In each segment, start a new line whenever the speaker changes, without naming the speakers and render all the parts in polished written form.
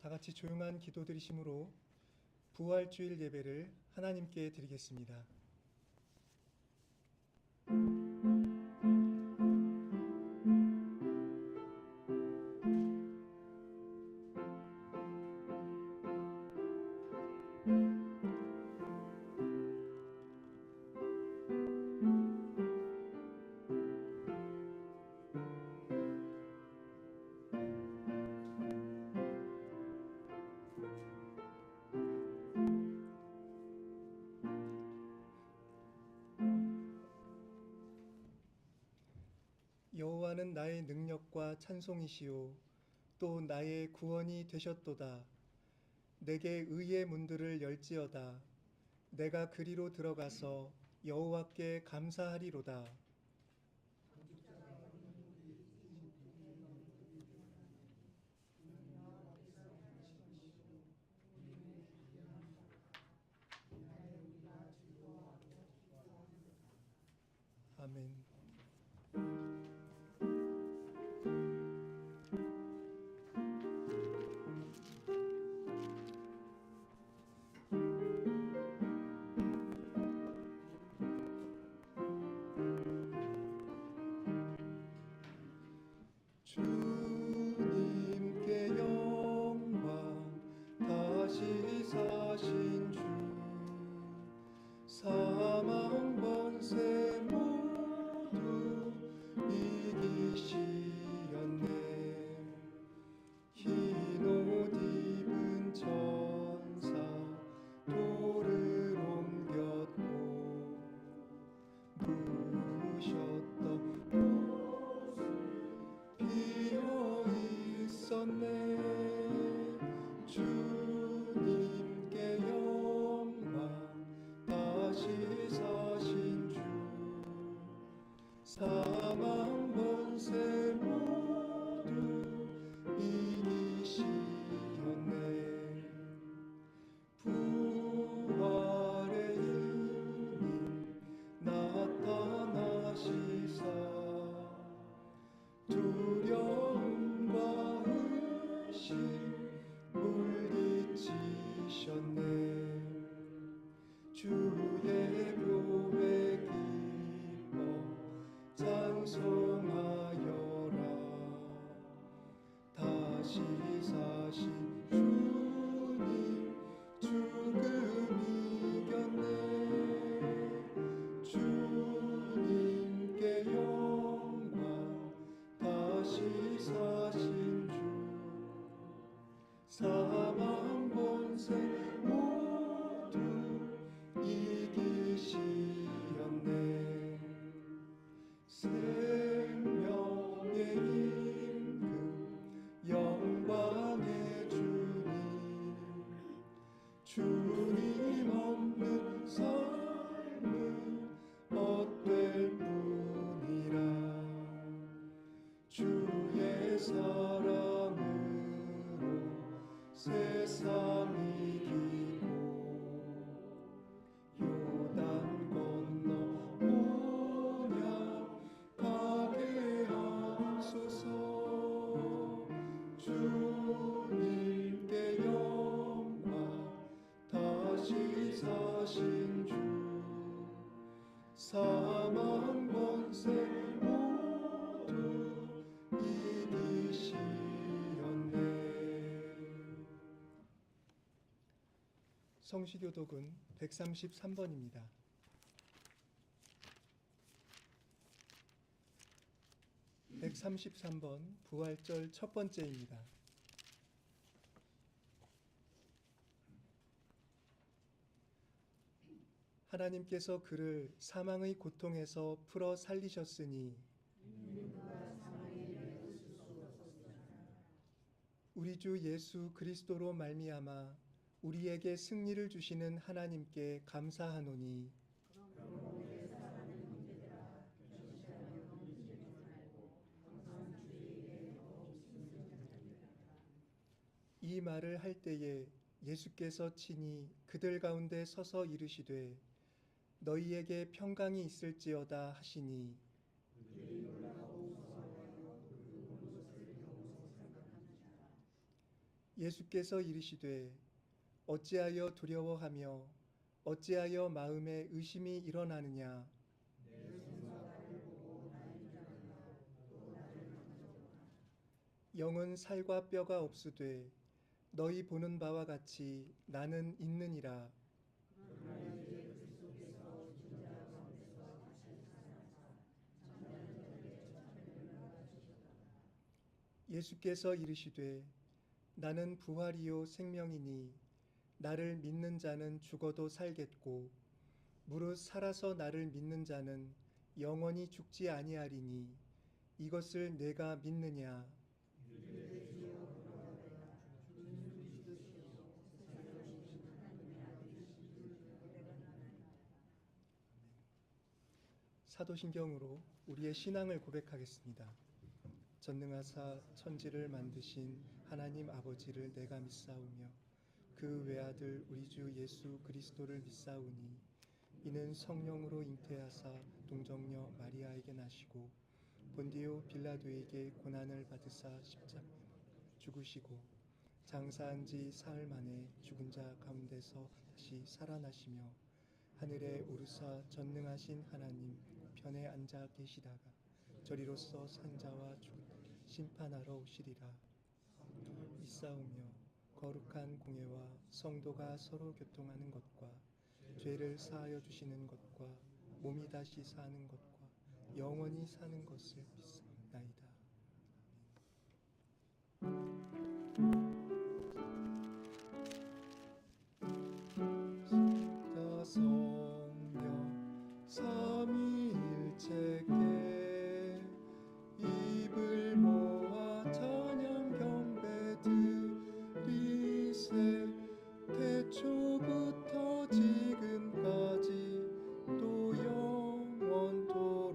다 같이 조용한 기도 드리심으로 부활주일 예배를 하나님께 드리겠습니다. 여호와는 나의 능력과 찬송이시요 또 나의 구원이 되셨도다. 내게 의의 문들을 열지어다. 내가 그리로 들어가서 여호와께 감사하리로다. 아멘. 주님께 영광, 다시 사신 주, 사망 번세 모두 이기시었네. 흰 옷 입은 천사 돌을 옮겼고 누우셨던 비어 있었네. 주님께 영광, 다시 사신 주, 사망 번세 모두 이기시었네. 부활의 힘이 나타나시사 두려움과 의심 물리치셨네. 주의 묘에 기뻐 찬송하여라. 다시 사신 주님 죽음 이겼네. 주님께 영광, 다시 사신 주, 사망 번세 모두 이기시었네. 생명의 임금, 영광의 주님, 주님 없는 삶은 헛될 뿐이라. 주의 사랑으로 세상 이기고 요단 건너 오냐 가게 하소서. 주님께 영광, 다시 사신 주, 사망 번세 모두 이기시었네. 성시교독은 133번입니다. (133번) 부활절 첫 번째입니다. 하나님께서 그를 사망의 고통에서 풀어 살리셨으니 우리 주 예수 그리스도로 말미암아 우리에게 승리를 주시는 하나님께 감사하노니 이 말을 할 때에 예수께서 친히 그들 가운데 서서 이르시되 너희에게 평강이 있을지어다 하시니 예수께서 이르시되 어찌하여 두려워하며 어찌하여 마음에 의심이 일어나느냐. 영은 살과 뼈가 없으되 너희 보는 바와 같이 나는 있느니라. 예수께서 이르시되 나는 부활이요 생명이니 나를 믿는 자는 죽어도 살겠고 무릇 살아서 나를 믿는 자는 영원히 죽지 아니하리니 이것을 내가 믿느냐. 사도신경으로 우리의 신앙을 고백하겠습니다. 전능하사 천지를 만드신 하나님 아버지를 내가 믿사오며 그 외아들 우리 주 예수 그리스도를 믿사오니 이는 성령으로 잉태하사 동정녀 마리아에게 나시고 본디오 빌라도에게 고난을 받으사 십자가에 죽으시고 장사한 지 사흘 만에 죽은 자 가운데서 다시 살아나시며 하늘에 오르사 전능하신 하나님 편에 앉아 계시다가 저리로서 산자와 심판하러 오시리라. 믿사오며 거룩한 공예와 성도가 서로 교통하는 것과 죄를 사하여 주시는 것과 몸이 다시 사는 것과 영원히 사는 것을 믿사옵나이다. 성령 삼위일체께 입을 모아 찬양 경배 드리세. 태초부터 지금까지 또 영원토록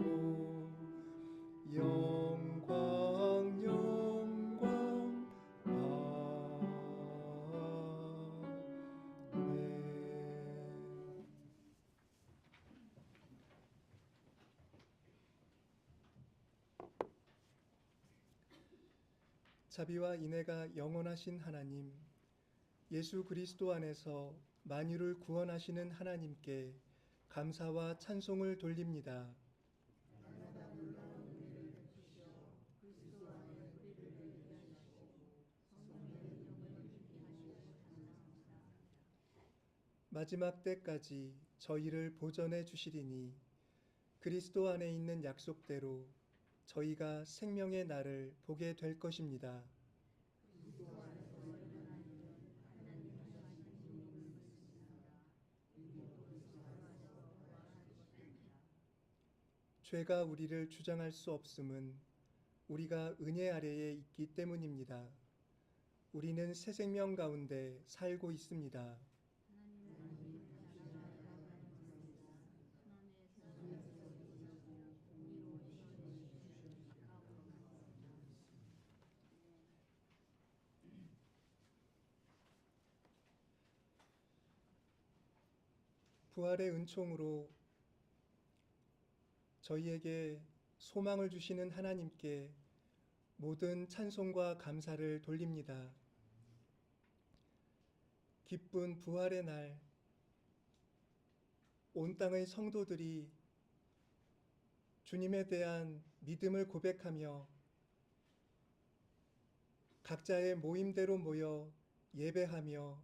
영광 영광 아멘. 자비와 인애가 영원하신 하나님, 예수 그리스도 안에서 만유를 구원하시는 하나님께 감사와 찬송을 돌립니다. 마지막 때까지 저희를 보전해 주시리니 그리스도 안에 있는 약속대로 저희가 생명의 날을 보게 될 것입니다. 죄가 우리를 주장할 수 없음은 우리가 은혜 아래에 있기 때문입니다. 우리는 새 생명 가운데 살고 있습니다. 부활의 은총으로 저희에게 소망을 주시는 하나님께 모든 찬송과 감사를 돌립니다. 기쁜 부활의 날, 온 땅의 성도들이 주님에 대한 믿음을 고백하며 각자의 모임대로 모여 예배하며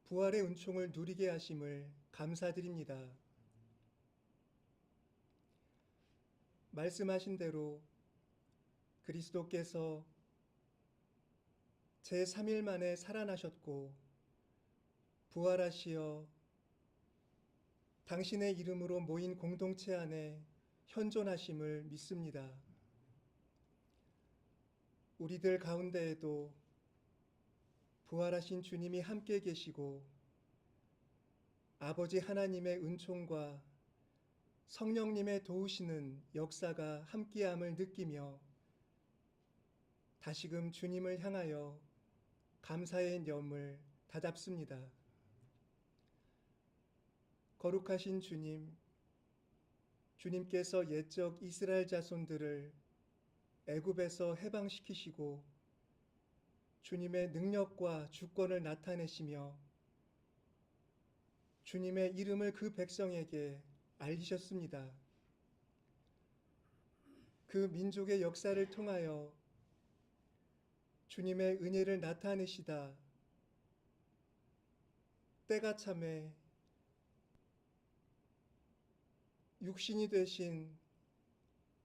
부활의 은총을 누리게 하심을 감사드립니다. 말씀하신 대로 그리스도께서 제3일 만에 살아나셨고 부활하시어 당신의 이름으로 모인 공동체 안에 현존하심을 믿습니다. 우리들 가운데에도 부활하신 주님이 함께 계시고 아버지 하나님의 은총과 성령님의 도우시는 역사가 함께함을 느끼며 다시금 주님을 향하여 감사의 염을 다잡습니다. 거룩하신 주님, 주님께서 옛적 이스라엘 자손들을 애굽에서 해방시키시고 주님의 능력과 주권을 나타내시며 주님의 이름을 그 백성에게 알리셨습니다. 그 민족의 역사를 통하여 주님의 은혜를 나타내시다 때가 참에 육신이 되신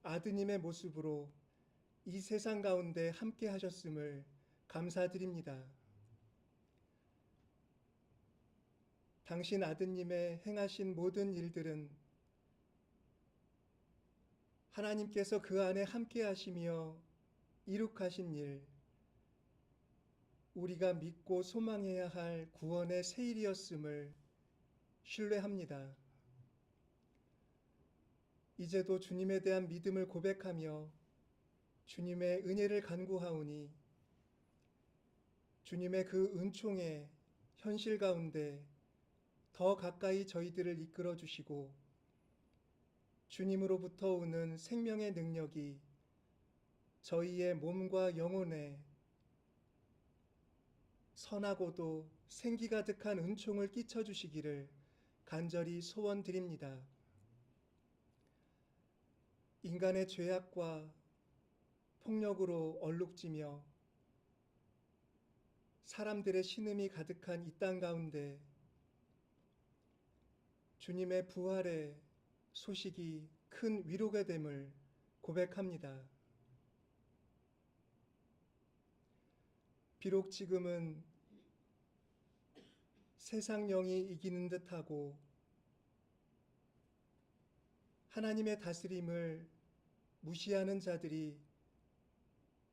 아드님의 모습으로 이 세상 가운데 함께 하셨음을 감사드립니다. 당신 아드님의 행하신 모든 일들은 하나님께서 그 안에 함께 하시며 이룩하신 일, 우리가 믿고 소망해야 할 구원의 세일이었음을 신뢰합니다. 이제도 주님에 대한 믿음을 고백하며 주님의 은혜를 간구하오니 주님의 그 은총의 현실 가운데 더 가까이 저희들을 이끌어 주시고 주님으로부터 오는 생명의 능력이 저희의 몸과 영혼에 선하고도 생기 가득한 은총을 끼쳐 주시기를 간절히 소원드립니다. 인간의 죄악과 폭력으로 얼룩지며 사람들의 신음이 가득한 이 땅 가운데 주님의 부활의 소식이 큰 위로가 됨을 고백합니다. 비록 지금은 세상 영이 이기는 듯하고 하나님의 다스림을 무시하는 자들이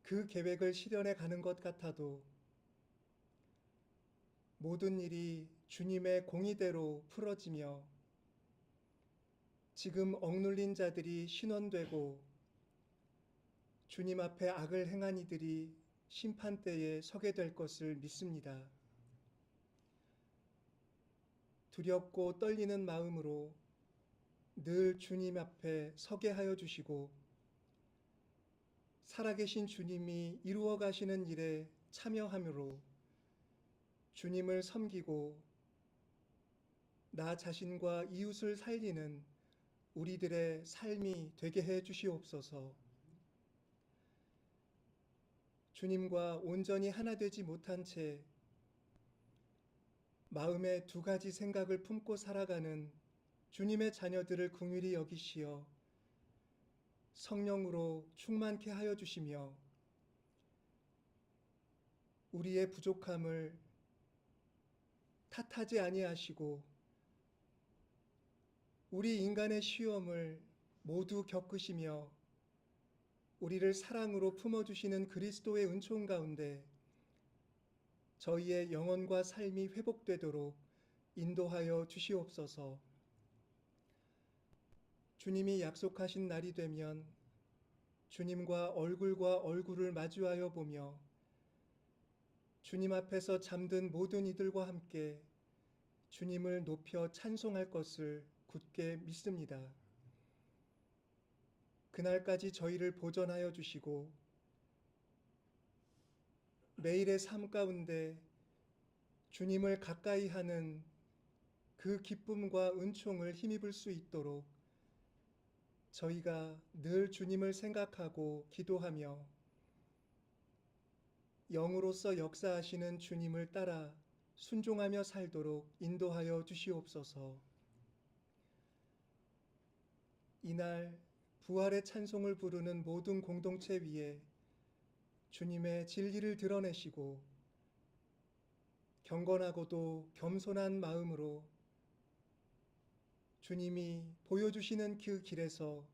그 계획을 실현해 가는 것 같아도 모든 일이 주님의 공의대로 풀어지며 지금 억눌린 자들이 신원되고 주님 앞에 악을 행한 이들이 심판대에 서게 될 것을 믿습니다. 두렵고 떨리는 마음으로 늘 주님 앞에 서게 하여 주시고 살아계신 주님이 이루어 가시는 일에 참여함으로 주님을 섬기고 나 자신과 이웃을 살리는 우리들의 삶이 되게 해 주시옵소서. 주님과 온전히 하나 되지 못한 채 마음에 두 가지 생각을 품고 살아가는 주님의 자녀들을 긍휼히 여기시어 성령으로 충만케 하여 주시며 우리의 부족함을 탓하지 아니하시고 우리 인간의 시험을 모두 겪으시며 우리를 사랑으로 품어주시는 그리스도의 은총 가운데 저희의 영혼과 삶이 회복되도록 인도하여 주시옵소서. 주님이 약속하신 날이 되면 주님과 얼굴과 얼굴을 마주하여 보며 주님 앞에서 잠든 모든 이들과 함께 주님을 높여 찬송할 것을 굳게 믿습니다. 그날까지 저희를 보전하여 주시고 매일의 삶 가운데 주님을 가까이 하는 그 기쁨과 은총을 힘입을 수 있도록 저희가 늘 주님을 생각하고 기도하며 영으로서 역사하시는 주님을 따라 순종하며 살도록 인도하여 주시옵소서. 이날 부활의 찬송을 부르는 모든 공동체 위에 주님의 진리를 드러내시고 경건하고도 겸손한 마음으로 주님이 보여주시는 그 길에서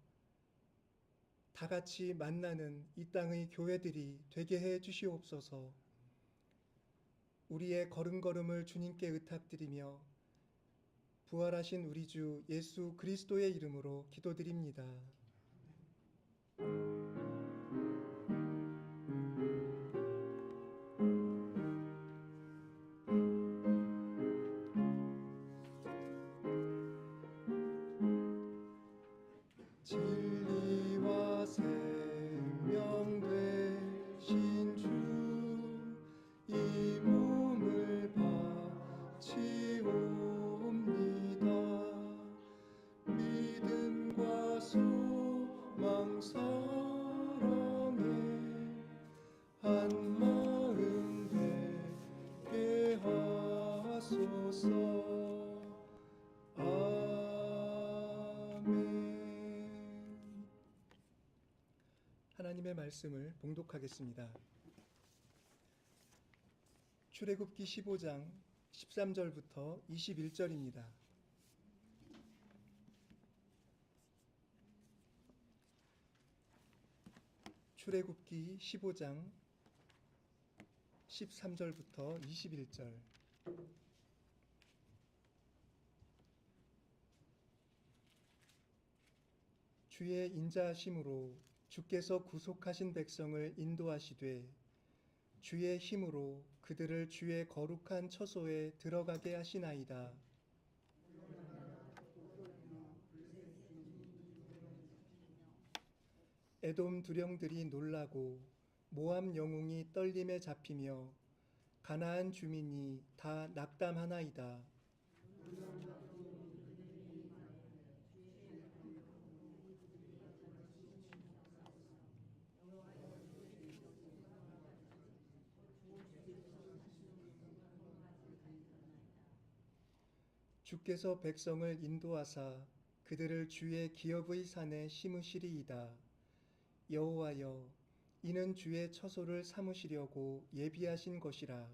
다 같이 만나는 이 땅의 교회들이 되게 해 주시옵소서. 우리의 걸음걸음을 주님께 의탁드리며 부활하신 우리 주 예수 그리스도의 이름으로 기도드립니다. 진리와 생명 되신 주 말씀을 봉독하겠습니다. 출애굽기 15장 13절부터 21절입니다. 출애굽기 15장 13절부터 21절. 주의 인자하심으로 주께서 구속하신 백성을 인도하시되 주의 힘으로 그들을 주의 거룩한 처소에 들어가게 하시나이다. 에돔 두령들이 놀라고 모압 영웅이 떨림에 잡히며 가나안 주민이 다 낙담하나이다. 주께서 백성을 인도하사 그들을 주의 기업의 산에 심으시리이다. 여호와여, 이는 주의 처소를 삼으시려고 예비하신 것이라.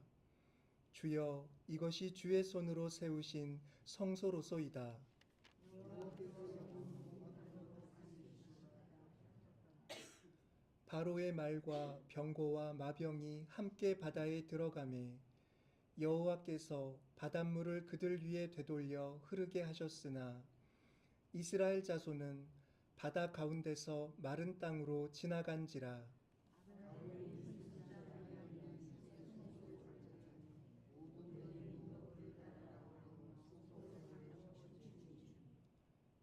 주여, 이것이 주의 손으로 세우신 성소로소이다. 바로의 말과 병거와 마병이 함께 바다에 들어가매 여호와께서 바닷물을 그들 위에 되돌려 흐르게 하셨으나 이스라엘 자손은 바다 가운데서 마른 땅으로 지나간지라.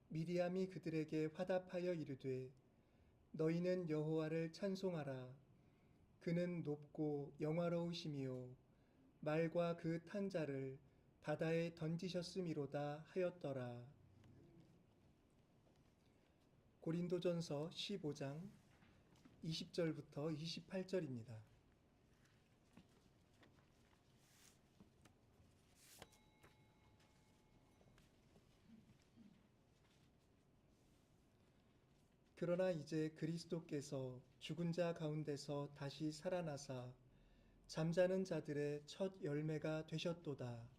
미리암이 그들에게 화답하여 이르되 너희는 여호와를 찬송하라. 그는 높고 영화로우시미요 말과 그 탄 자를 바다에 던지셨음이로다 하였더라. 고린도전서 15장 20절부터 28절입니다. 그러나 이제 그리스도께서 죽은 자 가운데서 다시 살아나사 잠자는 자들의 첫 열매가 되셨도다.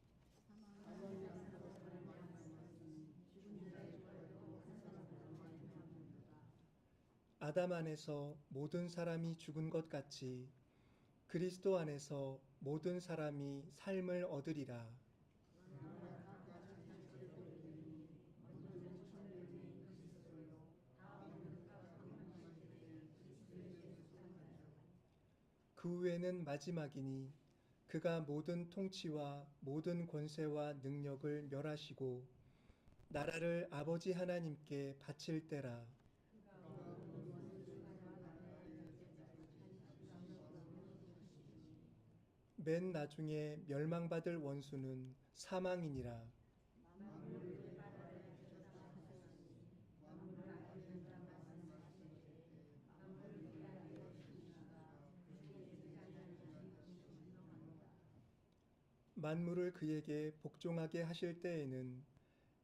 아담 안에서 모든 사람이 죽은 것 같이 그리스도 안에서 모든 사람이 삶을 얻으리라. 그 후에는 마지막이니 그가 모든 통치와 모든 권세와 능력을 멸하시고 나라를 아버지 하나님께 바칠 때라. 맨 나중에 멸망받을 원수는 사망이니라. 만물을 그에게 복종하게 하실 때에는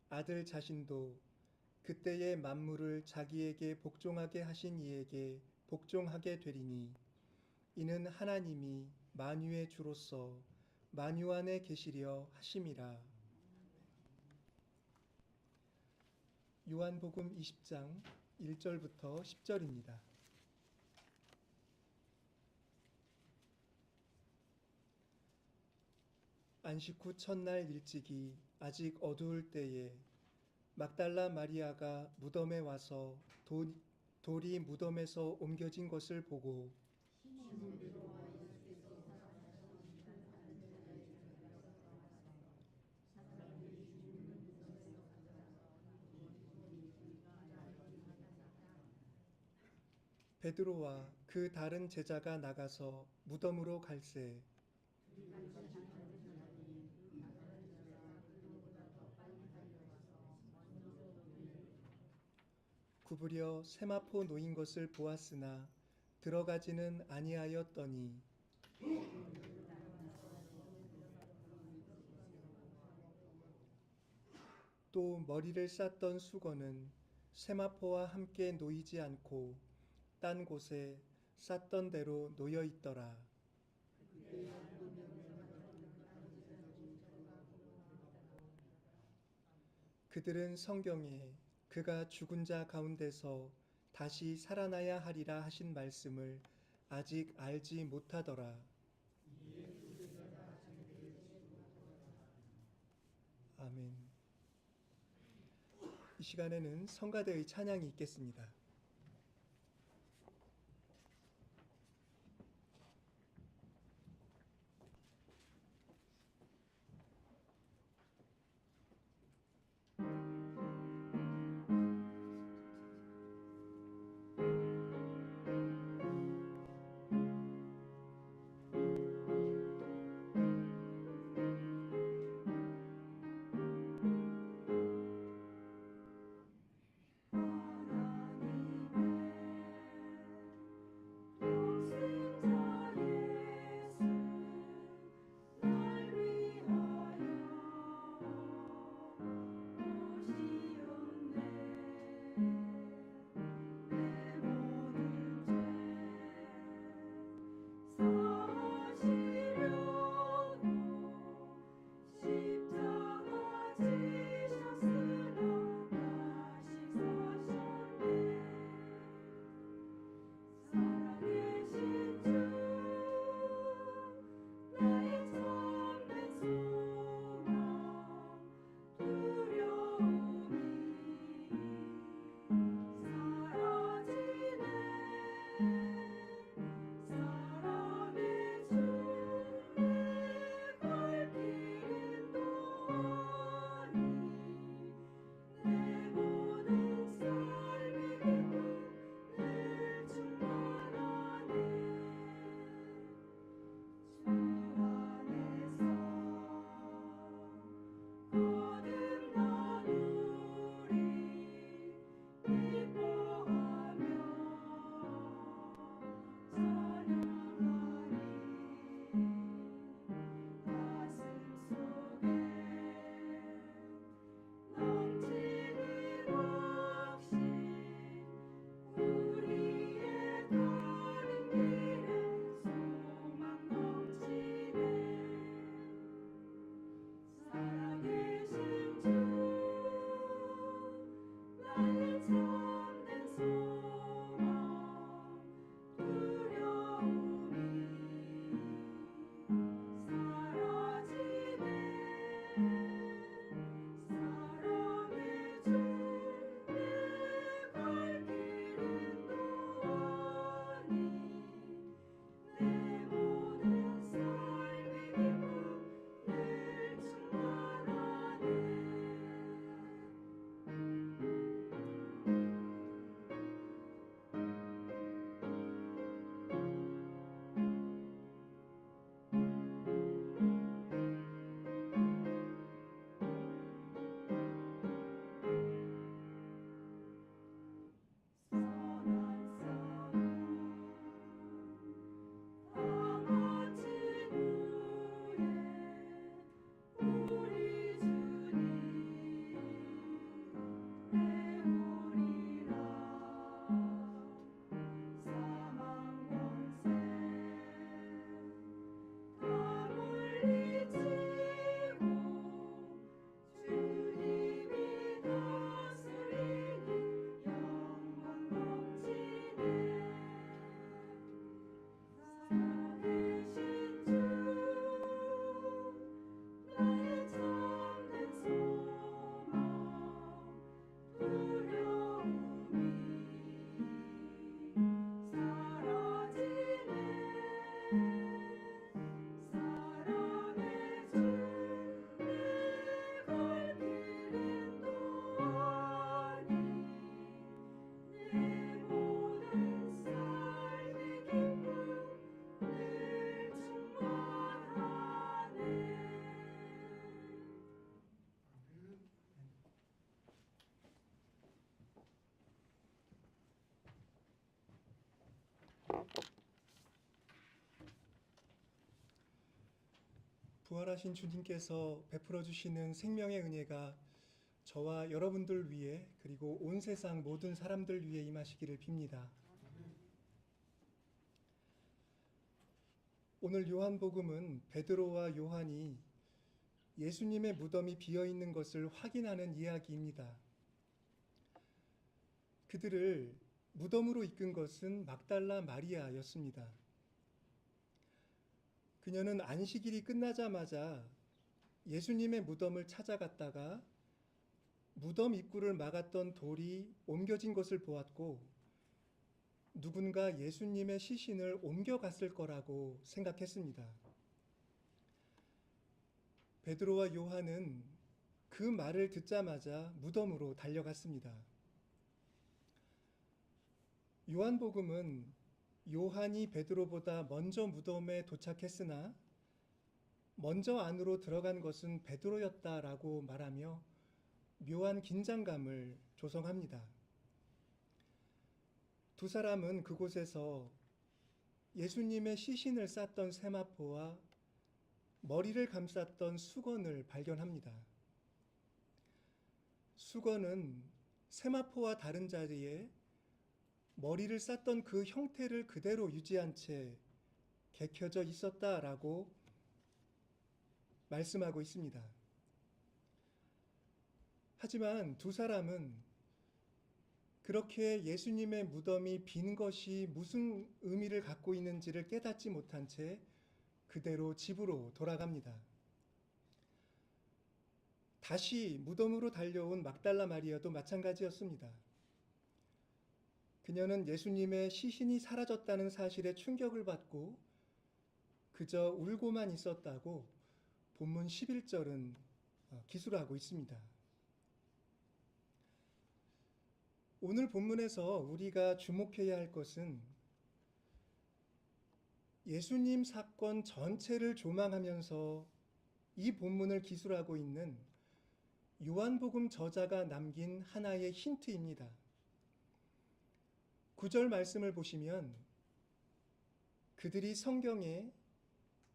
아들 자신도 그때의 만물을 자기에게 복종하게 하신 이에게 복종하게 되리니 이는 하나님이 만유의 주로서 만유 안에 계시려 하심이라. 요한복음 20장 1절부터 10절입니다. 안식 후 첫날 일찍이 아직 어두울 때에 막달라 마리아가 무덤에 와서 돌이 무덤에서 옮겨진 것을 보고 베드로와 그 다른 제자가 나가서 무덤으로 갈새 구부려 세마포 놓인 것을 보았으나 들어가지는 아니하였더니 또 머리를 쌌던 수건은 세마포와 함께 놓이지 않고 딴 곳에 쌌던 대로 놓여 있더라. 그들은 성경에 그가 죽은 자 가운데서 다시 살아나야 하리라 하신 말씀을 아직 알지 못하더라. 아멘. 이 시간에는 성가대의 찬양이 있겠습니다. 부활하신 주님께서 베풀어 주시는 생명의 은혜가 저와 여러분들 위해 그리고 온 세상 모든 사람들 위해 임하시기를 빕니다. 오늘 요한복음은 베드로와 요한이 예수님의 무덤이 비어 있는 것을 확인하는 이야기입니다. 그들을 무덤으로 이끈 것은 막달라 마리아였습니다. 그녀는 안식일이 끝나자마자 예수님의 무덤을 찾아갔다가 무덤 입구를 막았던 돌이 옮겨진 것을 보았고 누군가 예수님의 시신을 옮겨갔을 거라고 생각했습니다. 베드로와 요한은 그 말을 듣자마자 무덤으로 달려갔습니다. 요한복음은 요한이 베드로보다 먼저 무덤에 도착했으나 먼저 안으로 들어간 것은 베드로였다라고 말하며 묘한 긴장감을 조성합니다. 두 사람은 그곳에서 예수님의 시신을 쌌던 세마포와 머리를 감쌌던 수건을 발견합니다. 수건은 세마포와 다른 자리에 머리를 쌌던 그 형태를 그대로 유지한 채 개켜져 있었다라고 말씀하고 있습니다. 하지만 두 사람은 그렇게 예수님의 무덤이 빈 것이 무슨 의미를 갖고 있는지를 깨닫지 못한 채 그대로 집으로 돌아갑니다. 다시 무덤으로 달려온 막달라 마리아도 마찬가지였습니다. 그녀는 예수님의 시신이 사라졌다는 사실에 충격을 받고 그저 울고만 있었다고 본문 11절은 기술하고 있습니다. 오늘 본문에서 우리가 주목해야 할 것은 예수님 사건 전체를 조망하면서 이 본문을 기술하고 있는 요한복음 저자가 남긴 하나의 힌트입니다. 9절 말씀을 보시면 그들이 성경에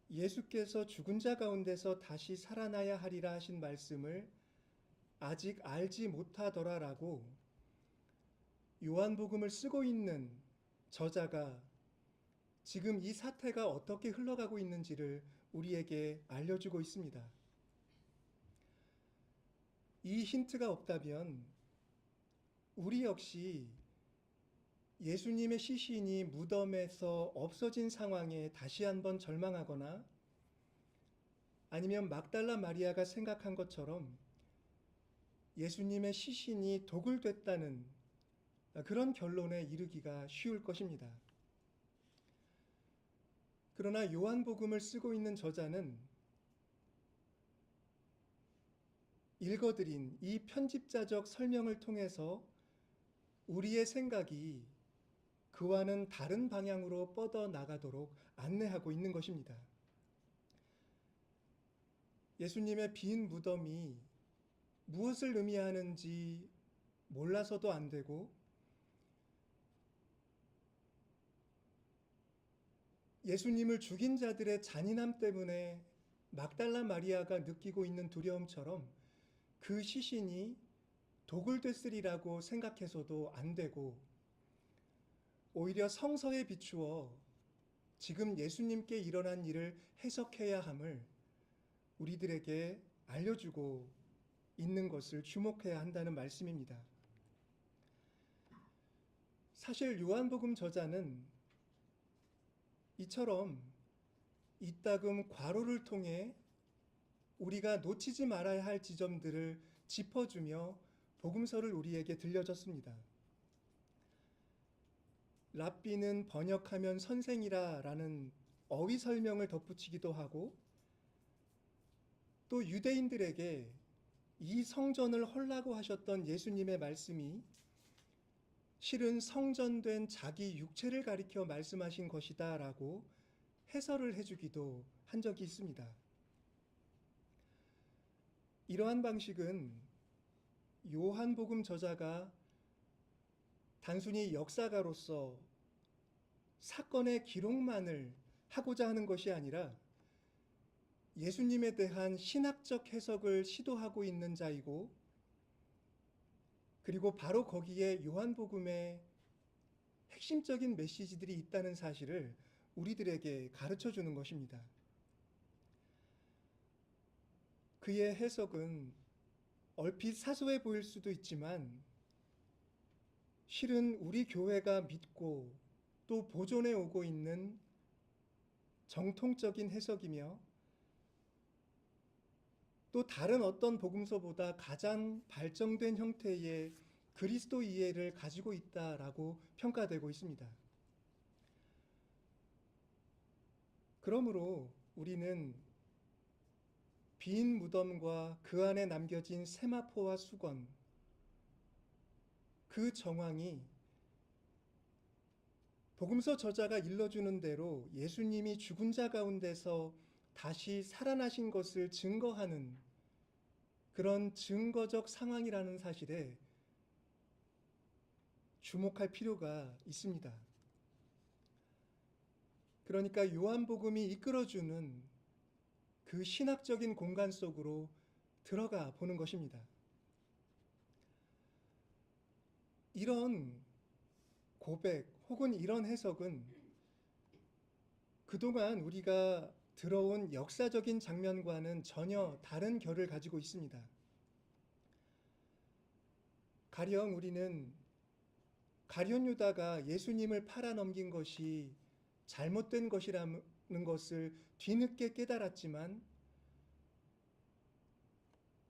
예수께서 죽은 자 가운데서 다시 살아나야 하리라 하신 말씀을 아직 알지 못하더라라고 요한복음을 쓰고 있는 저자가 지금 이 사태가 어떻게 흘러가고 있는지를 우리에게 알려주고 있습니다. 이 힌트가 없다면 우리 역시 예수님의 시신이 무덤에서 없어진 상황에 다시 한번 절망하거나 아니면 막달라 마리아가 생각한 것처럼 예수님의 시신이 도굴됐다는 그런 결론에 이르기가 쉬울 것입니다. 그러나 요한복음을 쓰고 있는 저자는 읽어드린 이 편집자적 설명을 통해서 우리의 생각이 그와는 다른 방향으로 뻗어나가도록 안내하고 있는 것입니다. 예수님의 빈 무덤이 무엇을 의미하는지 몰라서도 안 되고 예수님을 죽인 자들의 잔인함 때문에 막달라 마리아가 느끼고 있는 두려움처럼 그 시신이 도굴됐으리라고 생각해서도 안 되고 오히려 성서에 비추어 지금 예수님께 일어난 일을 해석해야 함을 우리들에게 알려주고 있는 것을 주목해야 한다는 말씀입니다. 사실 요한복음 저자는 이처럼 이따금 괄호를 통해 우리가 놓치지 말아야 할 지점들을 짚어주며 복음서를 우리에게 들려줬습니다. 랍비는 번역하면 선생이라 라는 어휘 설명을 덧붙이기도 하고 또 유대인들에게 이 성전을 헐라고 하셨던 예수님의 말씀이 실은 성전된 자기 육체를 가리켜 말씀하신 것이다 라고 해설을 해주기도 한 적이 있습니다. 이러한 방식은 요한복음 저자가 단순히 역사가로서 사건의 기록만을 하고자 하는 것이 아니라 예수님에 대한 신학적 해석을 시도하고 있는 자이고 그리고 바로 거기에 요한복음의 핵심적인 메시지들이 있다는 사실을 우리들에게 가르쳐 주는 것입니다. 그의 해석은 얼핏 사소해 보일 수도 있지만 실은 우리 교회가 믿고 또 보존해 오고 있는 정통적인 해석이며 또 다른 어떤 복음서보다 가장 발전된 형태의 그리스도 이해를 가지고 있다라고 평가되고 있습니다. 그러므로 우리는 빈 무덤과 그 안에 남겨진 세마포와 수건, 그 정황이 복음서 저자가 일러주는 대로 예수님이 죽은 자 가운데서 다시 살아나신 것을 증거하는 그런 증거적 상황이라는 사실에 주목할 필요가 있습니다. 그러니까 요한복음이 이끌어주는 그 신학적인 공간 속으로 들어가 보는 것입니다. 이런 고백 혹은 이런 해석은 그동안 우리가 들어온 역사적인 장면과는 전혀 다른 결을 가지고 있습니다. 가령 우리는 가룟 유다가 예수님을 팔아넘긴 것이 잘못된 것이라는 것을 뒤늦게 깨달았지만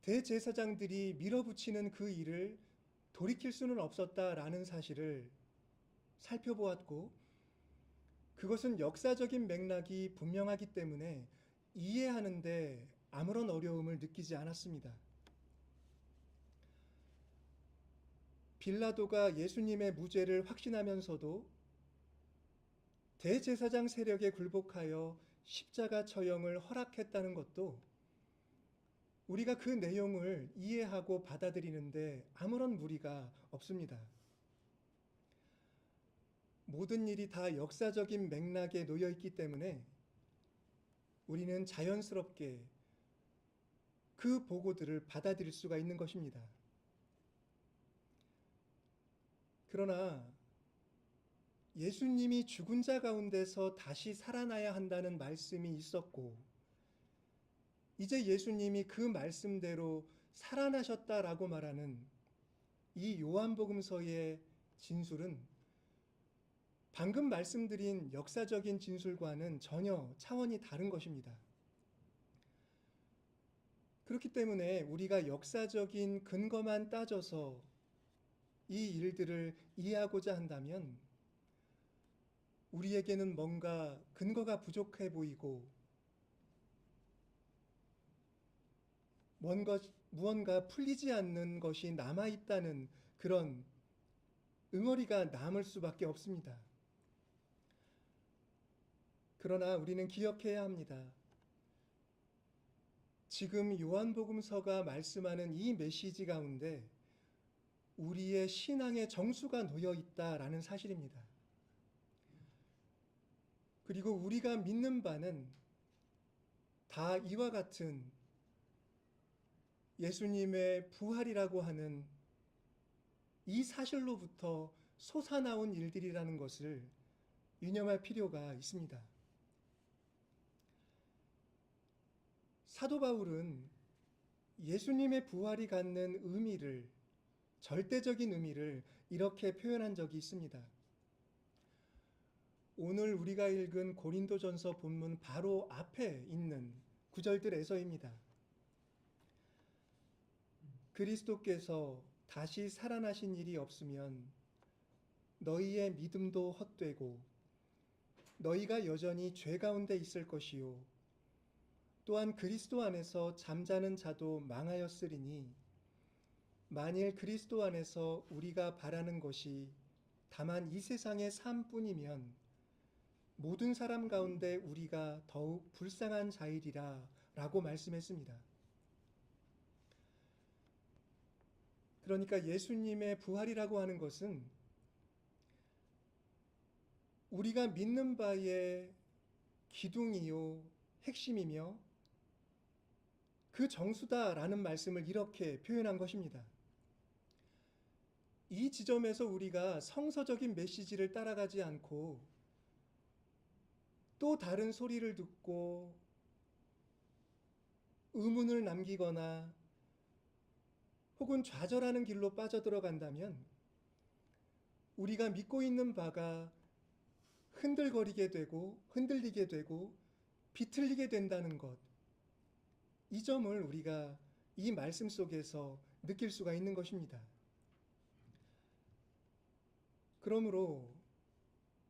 대제사장들이 밀어붙이는 그 일을 돌이킬 수는 없었다라는 사실을 살펴보았고 그것은 역사적인 맥락이 분명하기 때문에 이해하는데 아무런 어려움을 느끼지 않았습니다. 빌라도가 예수님의 무죄를 확신하면서도 대제사장 세력에 굴복하여 십자가 처형을 허락했다는 것도 우리가 그 내용을 이해하고 받아들이는데 아무런 무리가 없습니다. 모든 일이 다 역사적인 맥락에 놓여 있기 때문에 우리는 자연스럽게 그 보고들을 받아들일 수가 있는 것입니다. 그러나 예수님이 죽은 자 가운데서 다시 살아나야 한다는 말씀이 있었고 이제 예수님이 그 말씀대로 살아나셨다라고 말하는 이 요한복음서의 진술은 방금 말씀드린 역사적인 진술과는 전혀 차원이 다른 것입니다. 그렇기 때문에 우리가 역사적인 근거만 따져서 이 일들을 이해하고자 한다면 우리에게는 뭔가 근거가 부족해 보이고 무언가 풀리지 않는 것이 남아있다는 그런 응어리가 남을 수밖에 없습니다. 그러나 우리는 기억해야 합니다. 지금 요한복음서가 말씀하는 이 메시지 가운데 우리의 신앙의 정수가 놓여 있다라는 사실입니다. 그리고 우리가 믿는 바는 다 이와 같은 예수님의 부활이라고 하는 이 사실로부터 솟아나온 일들이라는 것을 유념할 필요가 있습니다. 사도 바울은 예수님의 부활이 갖는 의미를, 절대적인 의미를 이렇게 표현한 적이 있습니다. 오늘 우리가 읽은 고린도전서 본문 바로 앞에 있는 구절들에서입니다. 그리스도께서 다시 살아나신 일이 없으면 너희의 믿음도 헛되고 너희가 여전히 죄 가운데 있을 것이요 또한 그리스도 안에서 잠자는 자도 망하였으리니 만일 그리스도 안에서 우리가 바라는 것이 다만 이 세상의 삶뿐이면 모든 사람 가운데 우리가 더욱 불쌍한 자이리라 라고 말씀했습니다. 그러니까 예수님의 부활이라고 하는 것은 우리가 믿는 바의 기둥이요 핵심이며 그 정수다라는 말씀을 이렇게 표현한 것입니다. 이 지점에서 우리가 성서적인 메시지를 따라가지 않고 또 다른 소리를 듣고 의문을 남기거나 혹은 좌절하는 길로 빠져들어간다면 우리가 믿고 있는 바가 흔들거리게 되고 흔들리게 되고 비틀리게 된다는 것, 이 점을 우리가 이 말씀 속에서 느낄 수가 있는 것입니다. 그러므로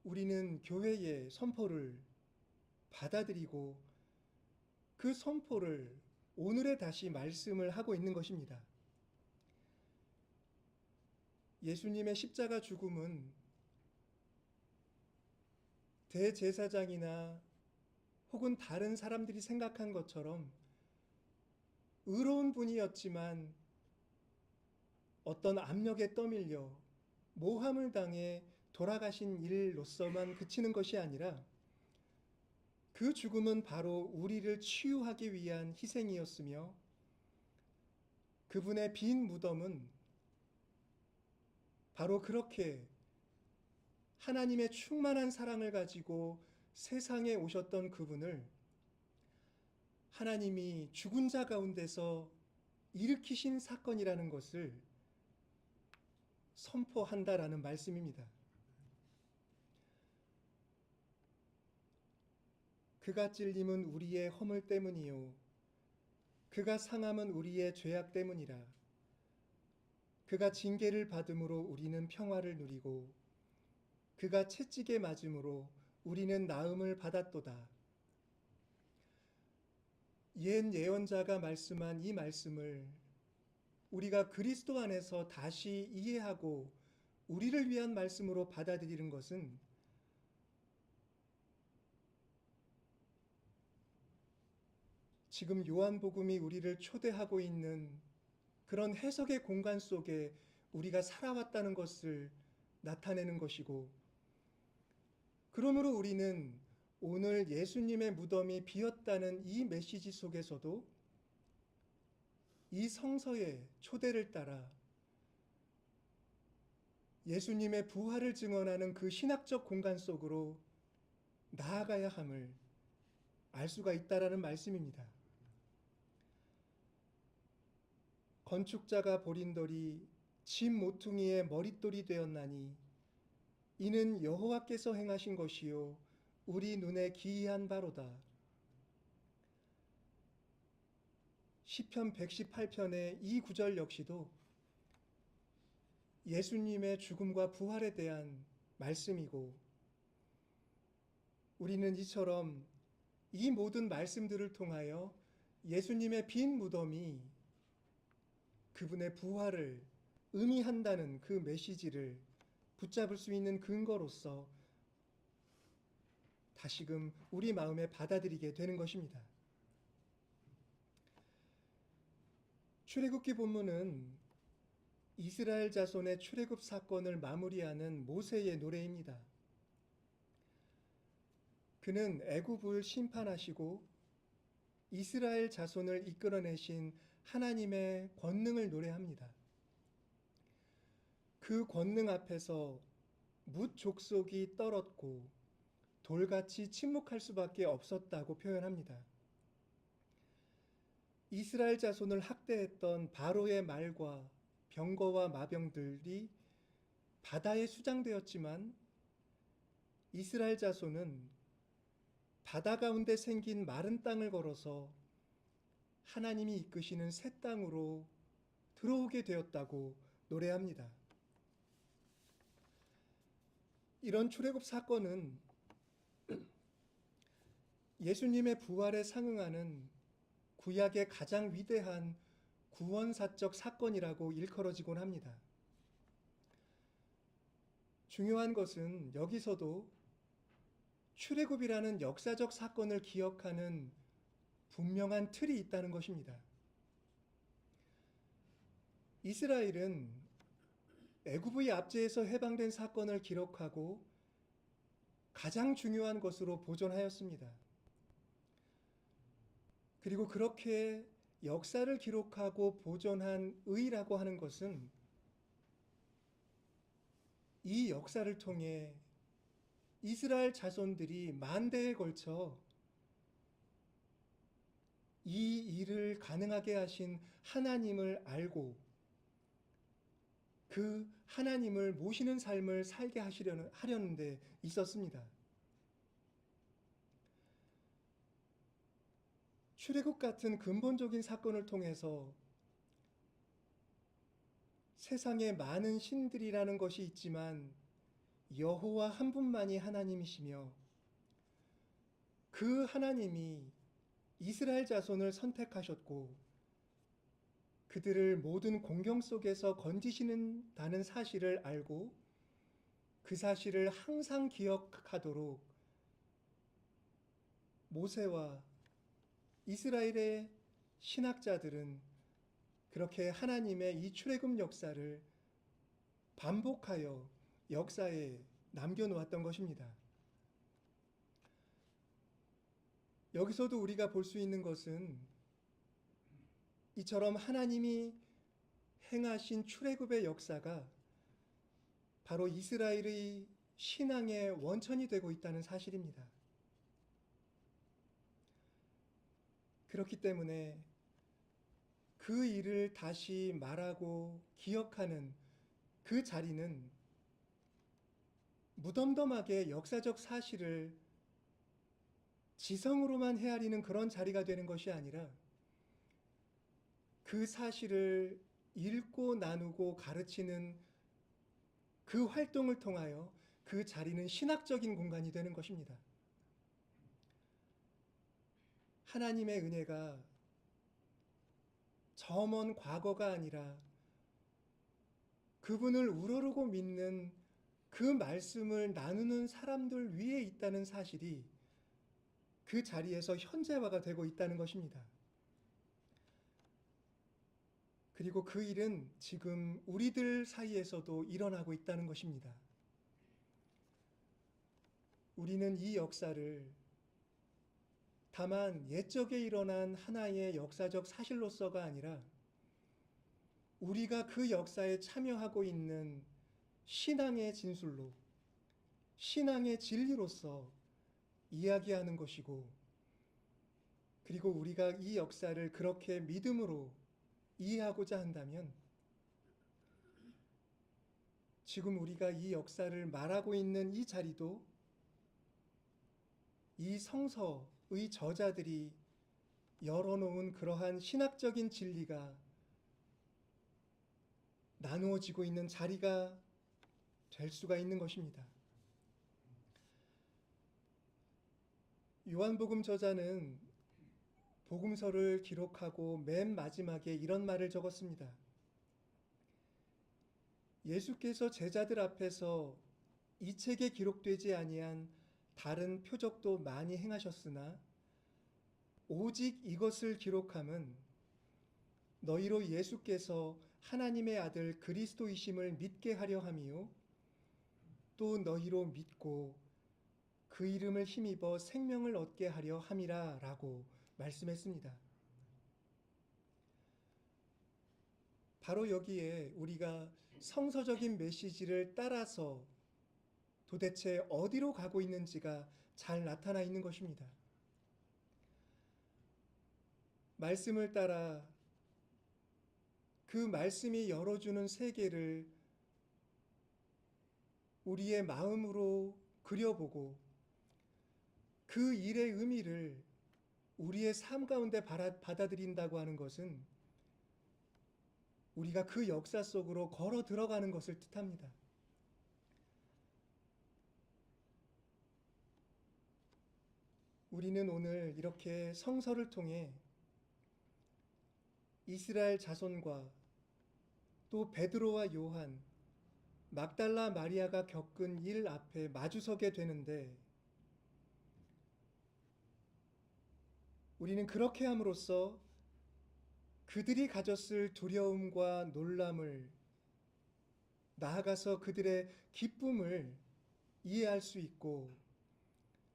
우리는 교회의 선포를 받아들이고 그 선포를 오늘에 다시 말씀을 하고 있는 것입니다. 예수님의 십자가 죽음은 대제사장이나 혹은 다른 사람들이 생각한 것처럼 의로운 분이었지만 어떤 압력에 떠밀려 모함을 당해 돌아가신 일로서만 그치는 것이 아니라 그 죽음은 바로 우리를 치유하기 위한 희생이었으며 그분의 빈 무덤은 바로 그렇게 하나님의 충만한 사랑을 가지고 세상에 오셨던 그분을 하나님이 죽은 자 가운데서 일으키신 사건이라는 것을 선포한다라는 말씀입니다. 그가 찔림은 우리의 허물 때문이요 그가 상함은 우리의 죄악 때문이라. 그가 징계를 받음으로 우리는 평화를 누리고 그가 채찍에 맞음으로 우리는 나음을 받았도다. 옛 예언자가 말씀한 이 말씀을 우리가 그리스도 안에서 다시 이해하고 우리를 위한 말씀으로 받아들이는 것은 지금 요한복음이 우리를 초대하고 있는 그런 해석의 공간 속에 우리가 살아왔다는 것을 나타내는 것이고, 그러므로 우리는 오늘 예수님의 무덤이 비었다는 이 메시지 속에서도 이 성서의 초대를 따라 예수님의 부활을 증언하는 그 신학적 공간 속으로 나아가야 함을 알 수가 있다라는 말씀입니다. 건축자가 버린 돌이 집 모퉁이의 머릿돌이 되었나니 이는 여호와께서 행하신 것이요 우리 눈에 기이한 바로다. 시편 118편의 이 구절 역시도 예수님의 죽음과 부활에 대한 말씀이고, 우리는 이처럼 이 모든 말씀들을 통하여 예수님의 빈 무덤이 그분의 부활을 의미한다는 그 메시지를 붙잡을 수 있는 근거로서 다시금 우리 마음에 받아들이게 되는 것입니다. 출애굽기 본문은 이스라엘 자손의 출애굽 사건을 마무리하는 모세의 노래입니다. 그는 애굽을 심판하시고 이스라엘 자손을 이끌어내신 하나님의 권능을 노래합니다. 그 권능 앞에서 뭇 족속이 떨었고 돌같이 침묵할 수밖에 없었다고 표현합니다. 이스라엘 자손을 학대했던 바로의 말과 병거와 마병들이 바다에 수장되었지만 이스라엘 자손은 바다 가운데 생긴 마른 땅을 걸어서 하나님이 이끄시는 새 땅으로 들어오게 되었다고 노래합니다. 이런 출애굽 사건은 예수님의 부활에 상응하는 구약의 가장 위대한 구원사적 사건이라고 일컬어지곤 합니다. 중요한 것은 여기서도 출애굽이라는 역사적 사건을 기억하는 분명한 틀이 있다는 것입니다. 이스라엘은 애굽의 압제에서 해방된 사건을 기록하고 가장 중요한 것으로 보존하였습니다. 그리고 그렇게 역사를 기록하고 보존한 의라고 하는 것은 이 역사를 통해 이스라엘 자손들이 만대에 걸쳐 이 일을 가능하게 하신 하나님을 알고 그 하나님을 모시는 삶을 살게 하려는 데 있었습니다. 출애굽 같은 근본적인 사건을 통해서 세상에 많은 신들이라는 것이 있지만 여호와 한 분만이 하나님이시며 그 하나님이 이스라엘 자손을 선택하셨고 그들을 모든 공경 속에서 건지시는다는 사실을 알고 그 사실을 항상 기억하도록 모세와 이스라엘의 신학자들은 그렇게 하나님의 이 출애굽 역사를 반복하여 역사에 남겨놓았던 것입니다. 여기서도 우리가 볼 수 있는 것은 이처럼 하나님이 행하신 출애굽의 역사가 바로 이스라엘의 신앙의 원천이 되고 있다는 사실입니다. 그렇기 때문에 그 일을 다시 말하고 기억하는 그 자리는 무덤덤하게 역사적 사실을 지성으로만 헤아리는 그런 자리가 되는 것이 아니라 그 사실을 읽고 나누고 가르치는 그 활동을 통하여 그 자리는 신학적인 공간이 되는 것입니다. 하나님의 은혜가 저 먼 과거가 아니라 그분을 우러르고 믿는 그 말씀을 나누는 사람들 위에 있다는 사실이 그 자리에서 현재화가 되고 있다는 것입니다. 그리고 그 일은 지금 우리들 사이에서도 일어나고 있다는 것입니다. 우리는 이 역사를 다만 옛적에 일어난 하나의 역사적 사실로서가 아니라 우리가 그 역사에 참여하고 있는 신앙의 진술로, 신앙의 진리로서 이야기하는 것이고, 그리고 우리가 이 역사를 그렇게 믿음으로 이해하고자 한다면 지금 우리가 이 역사를 말하고 있는 이 자리도 이 성서의 저자들이 열어놓은 그러한 신학적인 진리가 나누어지고 있는 자리가 될 수가 있는 것입니다. 요한복음 저자는 복음서를 기록하고 맨 마지막에 이런 말을 적었습니다. 예수께서 제자들 앞에서 이 책에 기록되지 아니한 다른 표적도 많이 행하셨으나 오직 이것을 기록함은 너희로 예수께서 하나님의 아들 그리스도이심을 믿게 하려 함이요 또 너희로 믿고 그 이름을 힘입어 생명을 얻게 하려 함이라 라고 말씀했습니다. 바로 여기에 우리가 성서적인 메시지를 따라서 도대체 어디로 가고 있는지가 잘 나타나 있는 것입니다. 말씀을 따라 그 말씀이 열어주는 세계를 우리의 마음으로 그려보고 그 일의 의미를 우리의 삶 가운데 받아들인다고 하는 것은 우리가 그 역사 속으로 걸어 들어가는 것을 뜻합니다. 우리는 오늘 이렇게 성서를 통해 이스라엘 자손과 또 베드로와 요한, 막달라 마리아가 겪은 일 앞에 마주서게 되는데 우리는 그렇게 함으로써 그들이 가졌을 두려움과 놀람을 나아가서 그들의 기쁨을 이해할 수 있고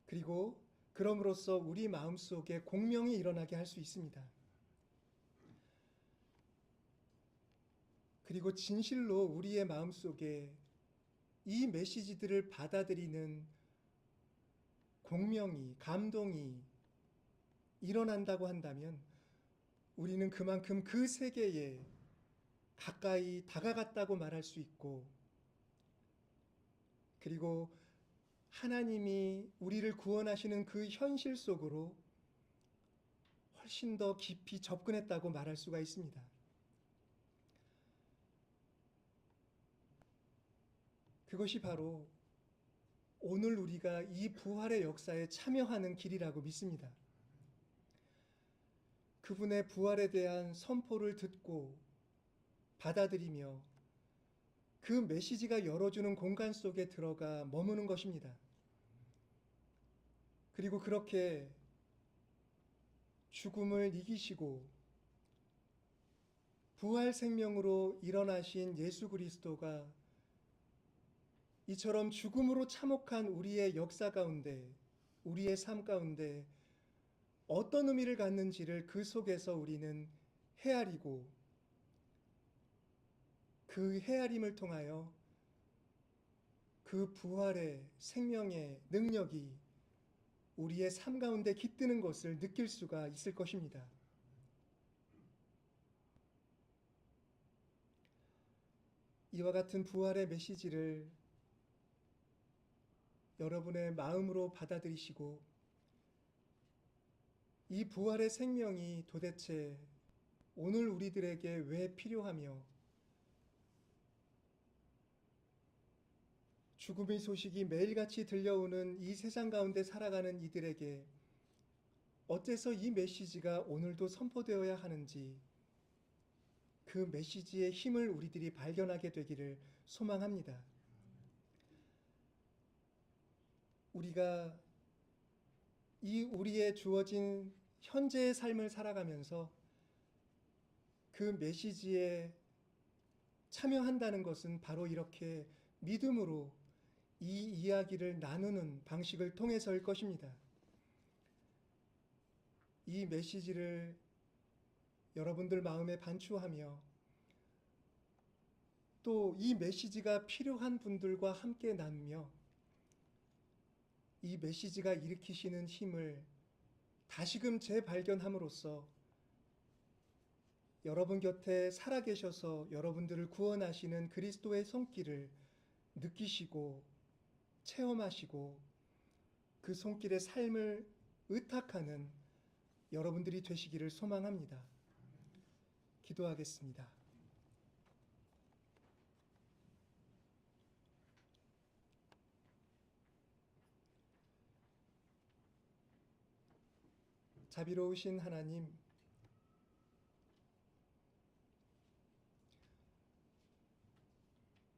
그리고 그럼으로써 우리 마음속에 공명이 일어나게 할 수 있습니다. 그리고 진실로 우리의 마음속에 이 메시지들을 받아들이는 공명이, 감동이 일어난다고 한다면 우리는 그만큼 그 세계에 가까이 다가갔다고 말할 수 있고, 그리고 하나님이 우리를 구원하시는 그 현실 속으로 훨씬 더 깊이 접근했다고 말할 수가 있습니다. 그것이 바로 오늘 우리가 이 부활의 역사에 참여하는 길이라고 믿습니다. 그분의 부활에 대한 선포를 듣고 받아들이며 그 메시지가 열어주는 공간 속에 들어가 머무는 것입니다. 그리고 그렇게 죽음을 이기시고 부활 생명으로 일어나신 예수 그리스도가 이처럼 죽음으로 참혹한 우리의 역사 가운데, 우리의 삶 가운데 어떤 의미를 갖는지를 그 속에서 우리는 헤아리고, 그 헤아림을 통하여 그 부활의 생명의 능력이 우리의 삶 가운데 깃드는 것을 느낄 수가 있을 것입니다. 이와 같은 부활의 메시지를 여러분의 마음으로 받아들이시고, 이 부활의 생명이 도대체 오늘 우리들에게 왜 필요하며 죽음의 소식이 매일같이 들려오는 이 세상 가운데 살아가는 이들에게 어째서 이 메시지가 오늘도 선포되어야 하는지, 그 메시지의 힘을 우리들이 발견하게 되기를 소망합니다. 우리가 이 우리의 주어진 현재의 삶을 살아가면서 그 메시지에 참여한다는 것은 바로 이렇게 믿음으로 이 이야기를 나누는 방식을 통해서일 것입니다. 이 메시지를 여러분들 마음에 반추하며 또 이 메시지가 필요한 분들과 함께 나누며 이 메시지가 일으키시는 힘을 다시금 재발견함으로써 여러분 곁에 살아계셔서 여러분들을 구원하시는 그리스도의 손길을 느끼시고 체험하시고 그 손길의 삶을 의탁하는 여러분들이 되시기를 소망합니다. 기도하겠습니다. 자비로우신 하나님,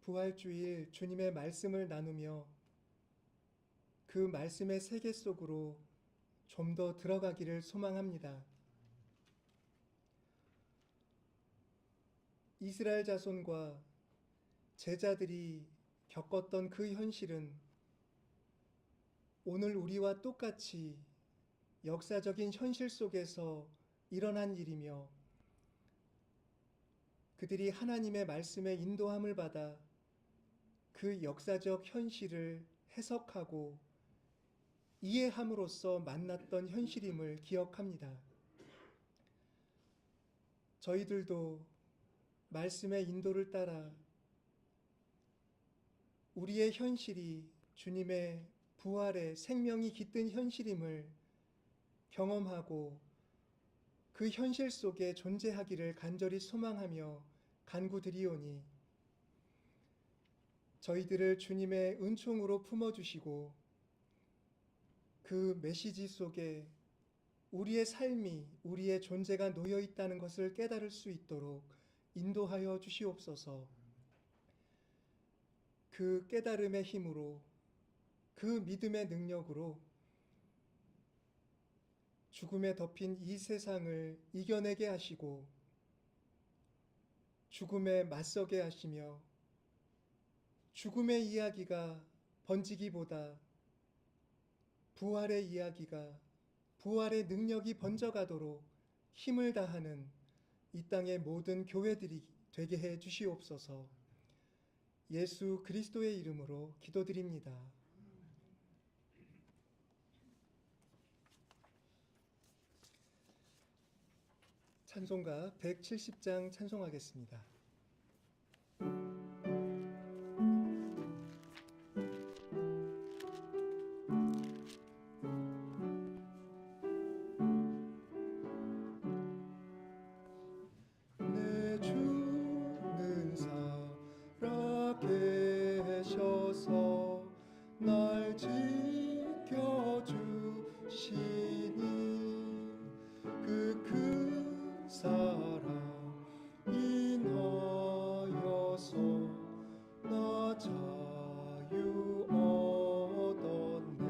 부활주일 주님의 말씀을 나누며 그 말씀의 세계 속으로 좀 더 들어가기를 소망합니다. 이스라엘 자손과 제자들이 겪었던 그 현실은 오늘 우리와 똑같이 역사적인 현실 속에서 일어난 일이며, 그들이 하나님의 말씀에 인도함을 받아 그 역사적 현실을 해석하고 이해함으로써 만났던 현실임을 기억합니다. 저희들도 말씀의 인도를 따라 우리의 현실이 주님의 부활의 생명이 깃든 현실임을 경험하고 그 현실 속에 존재하기를 간절히 소망하며 간구드리오니, 저희들을 주님의 은총으로 품어주시고 그 메시지 속에 우리의 삶이, 우리의 존재가 놓여 있다는 것을 깨달을 수 있도록 인도하여 주시옵소서. 그 깨달음의 힘으로, 그 믿음의 능력으로 죽음에 덮인 이 세상을 이겨내게 하시고 죽음에 맞서게 하시며 죽음의 이야기가 번지기보다 부활의 이야기가, 부활의 능력이 번져가도록 힘을 다하는 이 땅의 모든 교회들이 되게 해 주시옵소서. 예수 그리스도의 이름으로 기도드립니다. 찬송가 170장 찬송하겠습니다. 내 주는 살아계셔서 날 지켜주시니 그 큰 사랑 인하여서 나 자유 얻었네.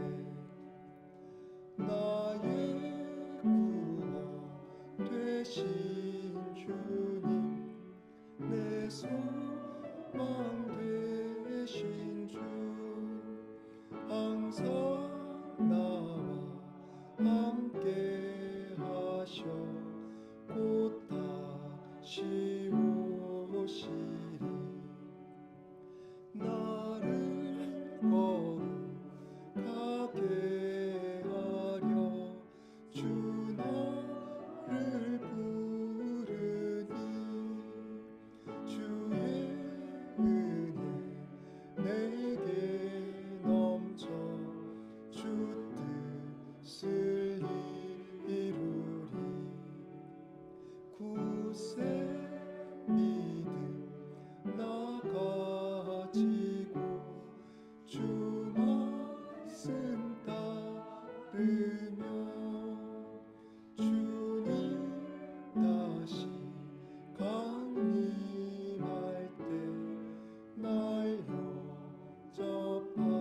나의 구원 되신 주님, 내 소망 되신 주, 항상 나와 함께 하셔 곧 다시 오시리. 나를 거룩하게 하려 주 너를 부르니 주의 은혜 내게 넘쳐 주 뜻을 이루리. 굳세 믿음 나 가지고 주 말씀 따르며 주님 다시 강림할 때 날 영접하시리.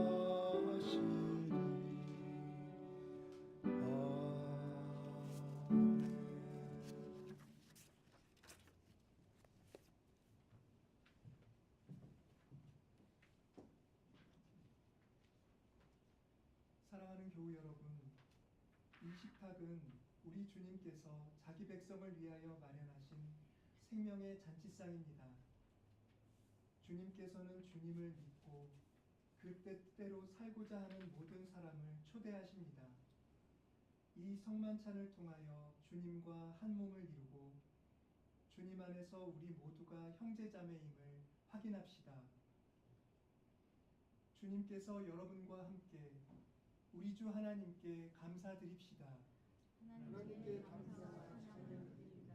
아멘. 사랑하는 교우 여러분, 이 식탁은 우리 주님께서 자기 백성을 위하여 마련하신 생명의 잔치상입니다. 주님께서는 주님을 믿고 그 뜻대로 살고자 하는 모든 사람을 초대하십니다. 이 성만찬을 통하여 주님과 한 몸을 이루고 주님 안에서 우리 모두가 형제자매임을 확인합시다. 주님께서 여러분과 함께 우리 주 하나님께 감사드립시다.
하나님께 감사와 찬양드립니다.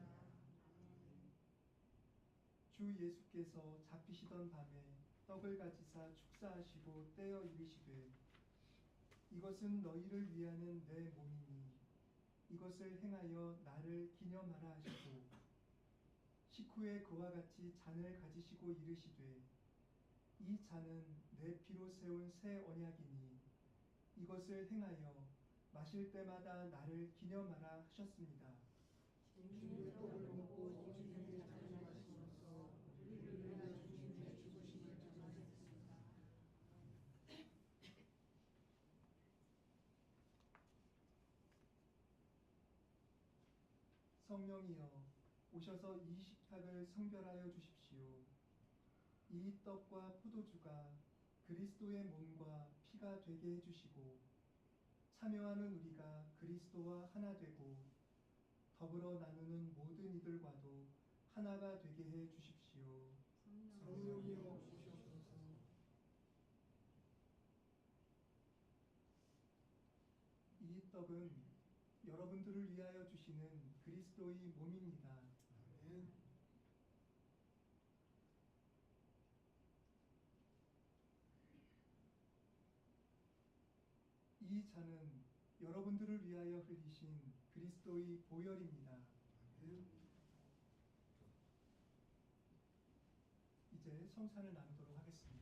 주 예수께서 잡히시던 밤에 떡을 가지사 축사하시고 떼어 이르시되 이것은 너희를 위하는 내 몸이니 이것을 행하여 나를 기념하라 하시고 식후에 그와 같이 잔을 가지시고 이르시되 이 잔은 내 피로 세운 새 언약이니 이것을 행하여 마실 때마다 나를 기념하라 하셨습니다.
주님의 떡을 먹고 주님의 잔을 마시면서 우리를 위하여 주님의 죽으심을 전하셨습니다.
성령이여 오셔서 이 식탁을 성별하여 주십시오. 이 떡과 포도주가 그리스도의 몸과 피가 되게 해주시고 참여하는 우리가 그리스도와 하나 되고 더불어 나누는 모든 이들과도 하나가 되게 해 주십시오.
성령이여 오시옵소서.
이 떡은 여러분들을 위하여 주시는 그리스도의 몸입니다.
아멘.
이 잔은 여러분들을 위하여 흘리신 그리스도의 보혈입니다.
아멘.
이제 성찬을 나누도록 하겠습니다.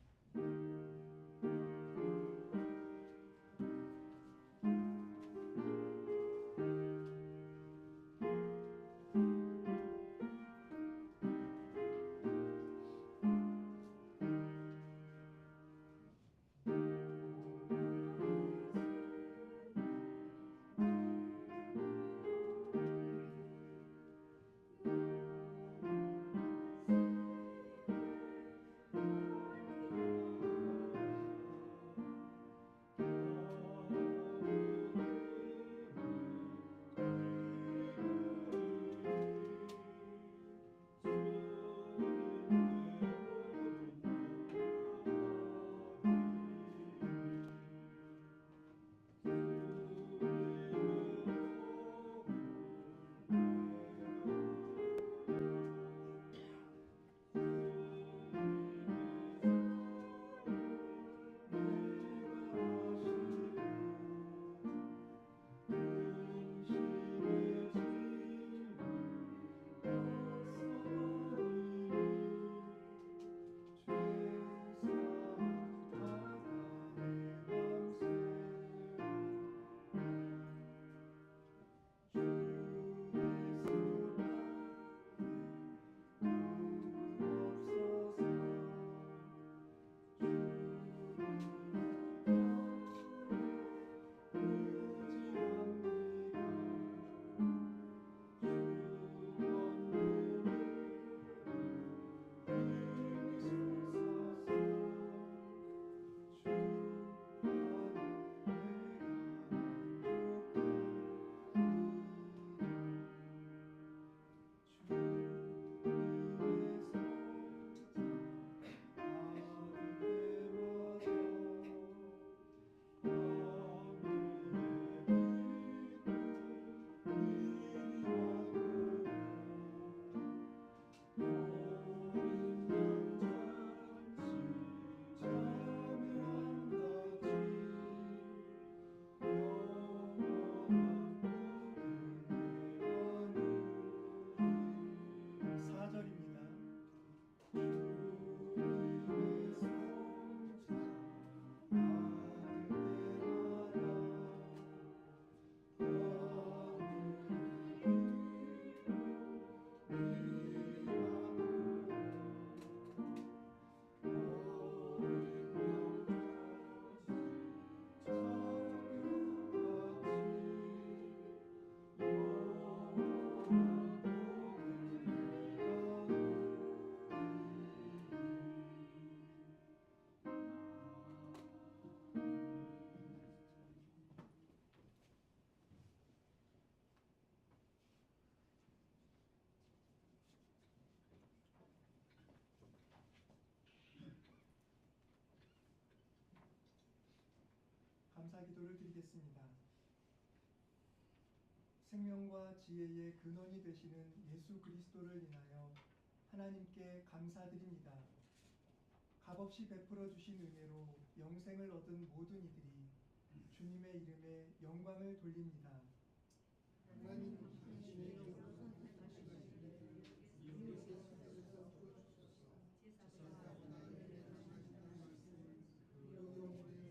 감사 기도를 드리겠습니다. 생명과 지혜의 근원이 되시는 예수 그리스도를 인하여 하나님께 감사드립니다. 값없이 베풀어 주신 은혜로 영생을 얻은 모든 이들이 주님의 이름에 영광을 돌립니다.
하나님 당신의 영광을 선택하시기를 이웃의 선택에서 풀어주소서. 제사장의 하나님의 말씀을 그 영혼에 주시며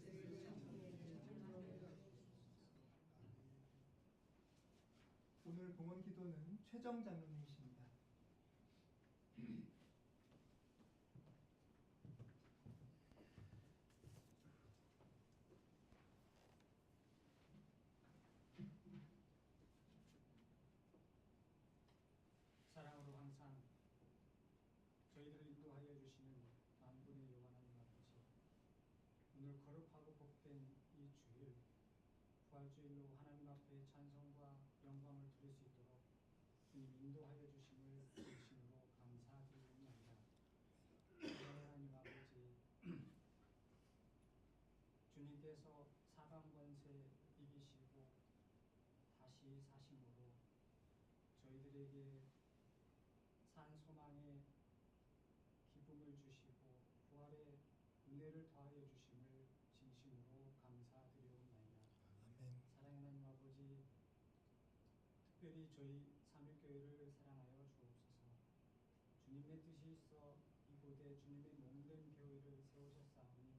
세계 창조에 참여하게 하소서.
오늘 봉헌 기도는 최정 장로님이십니다.
사랑으로 항상 저희들을 인도하여 주시는 만군의 여호와 하나님 아버지, 오늘 거룩하고 복된 이 주일 부활주일로 하나님 앞에 찬송과 영광을 드릴 수 있도록 주님 인도하여 주심을 진심으로 감사드립니다. 하나님 아버지, 주님께서 사방 권세 이기시고 다시 사심으로 저희들에게 산 소망의 기쁨을 주시고 부활의 은혜를 더하여 주심을 진심으로 감사드리옵나이다.
아멘.
사랑의 하나님 아버지, 특별히 저희 삼일교회를 사랑하여 주옵소서. 주님의 뜻이 있어 이곳에 주님의 몸된 교회를 세우셨사오니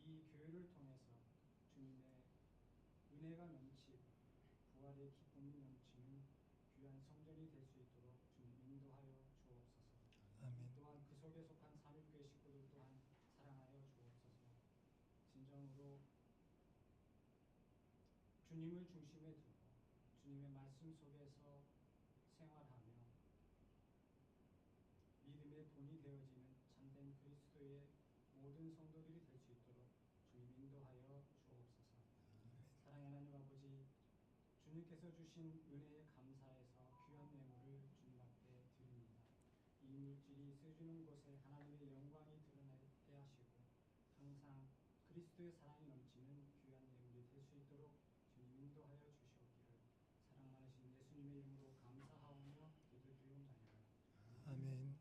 이 교회를 통해서 주님의 은혜가 넘치고 부활의 기쁨이 넘치는 귀한 성전이 될 수 있도록 주님 인도하여 주옵소서.
아멘.
또한 그 속에 속한 삼일교회 식구들 또한 사랑하여 주옵소서. 진정으로 주님을 중심에 두고 주님의 말씀 속에서 생활하며 믿음의 본이 되어지는 참된 그리스도의 모든 성도들이 될 수 있도록 주님 인도하여 주옵소서. 사랑의 하나님 아버지, 주님께서 주신 은혜에 감사해서 귀한 예물을 주님 앞에 드립니다. 이 물질이 쓰주는 곳에 하나님의 영광이 드러나게 하시고 항상 그리스도의 사랑이 넘치는 귀한 예물이 될 수 있도록 주님 인도하여 주시옵기를 사랑 많으신 예수님의 이름으로 감사하오며 기도드리옵나이다.
아멘.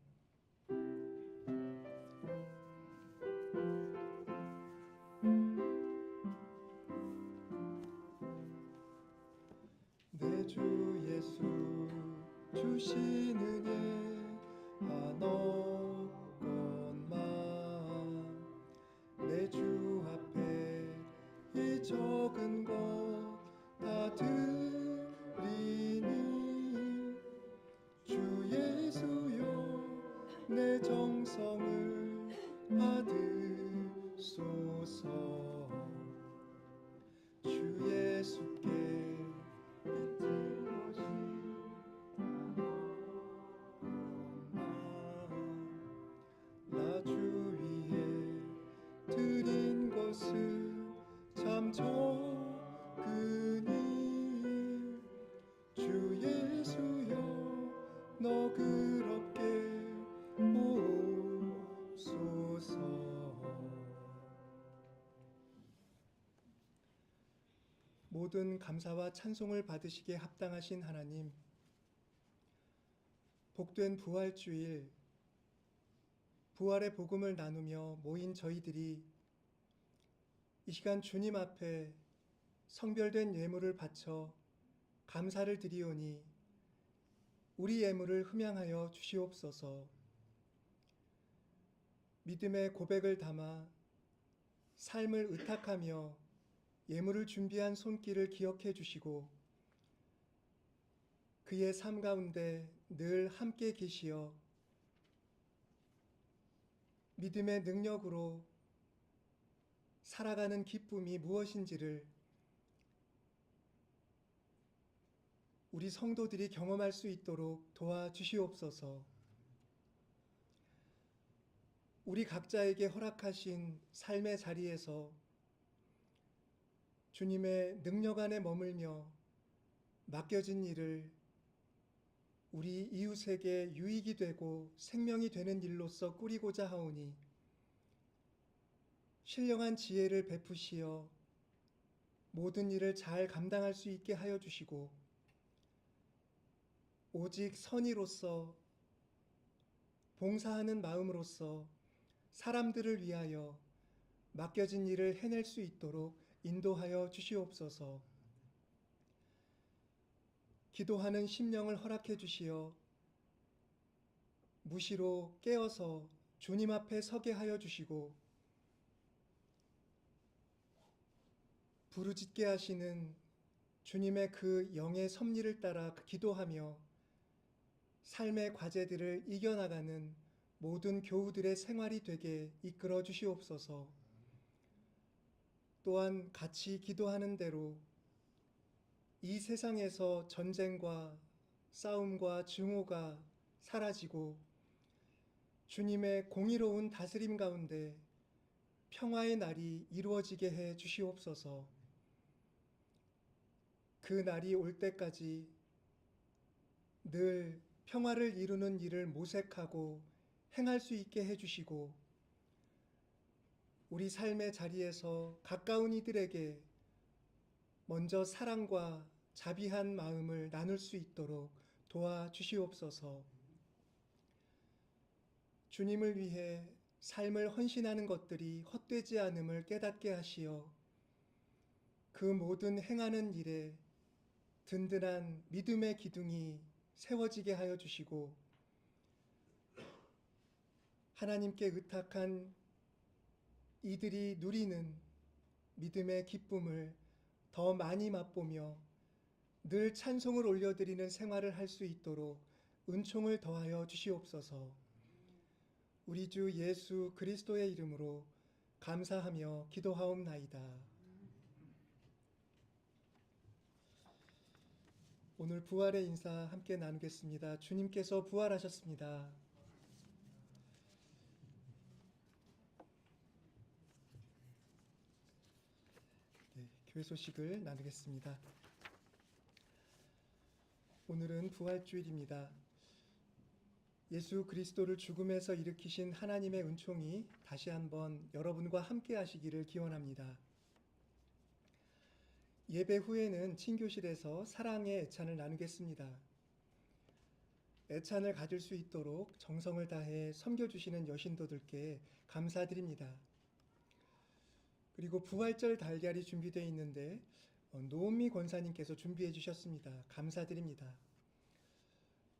내 주 예수 주신 은혜 한없건만 내 주 앞에 이 적은 것 다 드리니 주 예수여 내 정성을 받으소서. 주 예수께 빚진 것이 한없건만 나 주 위에 드린 것은 참 적으니 주 예수여 너그럽게 보소서. 모든 감사와 찬송을 받으시기에 합당하신 하나님, 복된 부활주일, 부활의 복음을 나누며 모인 저희들이 이 시간 주님 앞에 성별된 예물을 바쳐 감사를 드리오니 우리 예물을 흠양하여 주시옵소서. 믿음의 고백을 담아 삶을 의탁하며 예물을 준비한 손길을 기억해 주시고 그의 삶 가운데 늘 함께 계시어 믿음의 능력으로 살아가는 기쁨이 무엇인지를 우리 성도들이 경험할 수 있도록 도와주시옵소서. 우리 각자에게 허락하신 삶의 자리에서 주님의 능력 안에 머물며 맡겨진 일을 우리 이웃에게 유익이 되고 생명이 되는 일로서 꾸리고자 하오니 신령한 지혜를 베푸시어 모든 일을 잘 감당할 수 있게 하여 주시고 오직 선의로서 봉사하는 마음으로서 사람들을 위하여 맡겨진 일을 해낼 수 있도록 인도하여 주시옵소서. 기도하는 심령을 허락해 주시어 무시로 깨어서 주님 앞에 서게 하여 주시고 부르짖게 하시는 주님의 그 영의 섭리를 따라 기도하며 삶의 과제들을 이겨나가는 모든 교우들의 생활이 되게 이끌어 주시옵소서. 또한 같이 기도하는 대로 이 세상에서 전쟁과 싸움과 증오가 사라지고 주님의 공의로운 다스림 가운데 평화의 날이 이루어지게 해 주시옵소서. 그 날이 올 때까지 늘 평화를 이루는 일을 모색하고 행할 수 있게 해주시고 우리 삶의 자리에서 가까운 이들에게 먼저 사랑과 자비한 마음을 나눌 수 있도록 도와주시옵소서. 주님을 위해 삶을 헌신하는 것들이 헛되지 않음을 깨닫게 하시어 그 모든 행하는 일에 든든한 믿음의 기둥이 세워지게 하여 주시고 하나님께 의탁한 이들이 누리는 믿음의 기쁨을 더 많이 맛보며 늘 찬송을 올려드리는 생활을 할 수 있도록 은총을 더하여 주시옵소서. 우리 주 예수 그리스도의 이름으로 감사하며 기도하옵나이다. 오늘 부활의 인사 함께 나누겠습니다. 주님께서 부활하셨습니다. 네, 교회 소식을 나누겠습니다. 오늘은 부활주일입니다. 예수 그리스도를 죽음에서 일으키신 하나님의 은총이 다시 한번 여러분과 함께 하시기를 기원합니다. 예배 후에는 친교실에서 사랑의 애찬을 나누겠습니다. 애찬을 가질 수 있도록 정성을 다해 섬겨주시는 여신도들께 감사드립니다. 그리고 부활절 달걀이 준비되어 있는데 노은미 권사님께서 준비해 주셨습니다. 감사드립니다.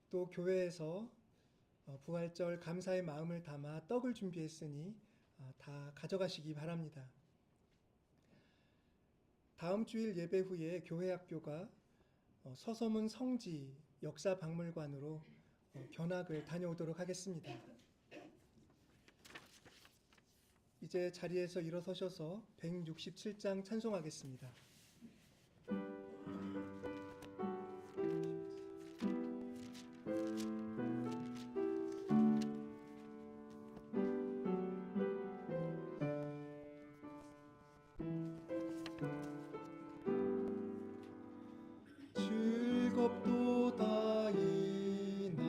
또 교회에서 부활절 감사의 마음을 담아 떡을 준비했으니 다 가져가시기 바랍니다. 다음 주일 예배 후에 교회 학교가 서서문 성지 역사박물관으로 견학을 다녀오도록 하겠습니다. 이제 자리에서 일어서셔서 167장 찬송하겠습니다. 즐겁도다 이날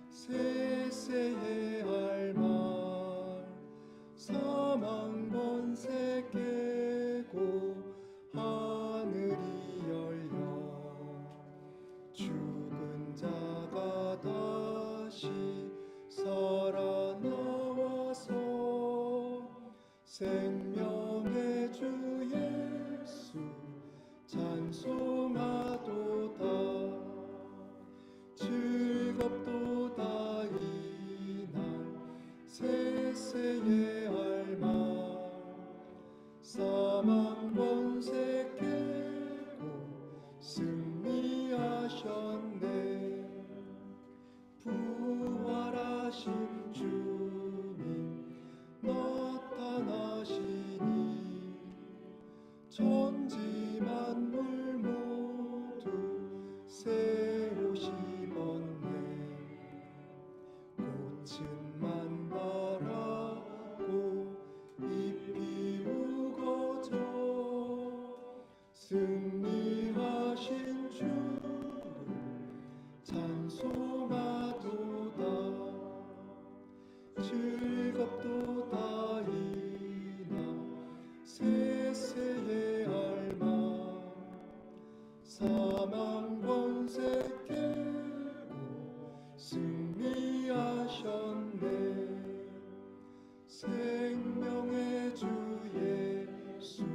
세세의 할 말 사망 권세 깨고 하늘이 열려 죽은 자가 다시 살아나와서 생명의 주 예수 찬송하도다. 즐겁도다 이날 세세의 할 말 사망 권세 깨고 승리하셨네. 부활하신 주님 나타나시니 천지 만물 모두 새 옷 입었네. 꽃은 만발하고 잎이 우거져 승리하신 주를 찬송하도다. 즐겁도다 이날 사망 권세 깨고 승리하셨네. 생명의 주 예수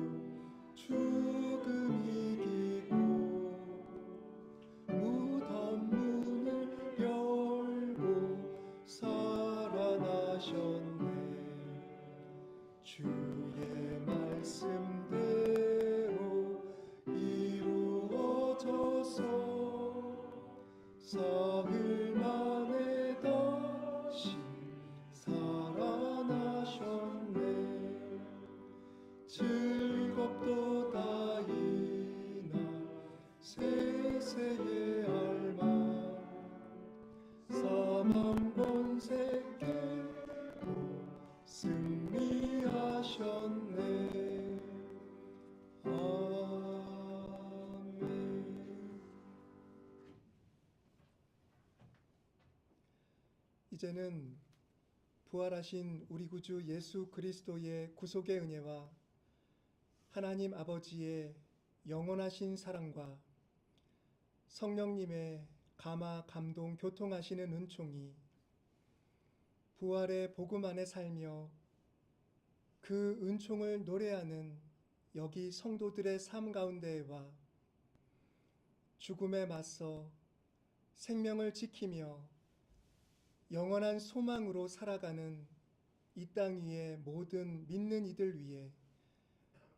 죽음 이기고 무덤 문을 열고 살아나셨네. 주의 말씀대로 이루어져서 사흘 만에 다시 살아나셨네. 즐겁도다 이날 세세의 알마. 사망 권세 깨고 승리하셨네. 아멘. 이제는 부활하신 우리 구주 예수 그리스도의 구속의 은혜와 하나님 아버지의 영원하신 사랑과 성령님의 감화 감동 교통하시는 은총이 부활의 복음 안에 살며 그 은총을 노래하는 여기 성도들의 삶 가운데와 죽음에 맞서 생명을 지키며 영원한 소망으로 살아가는 이 땅 위의 모든 믿는 이들 위에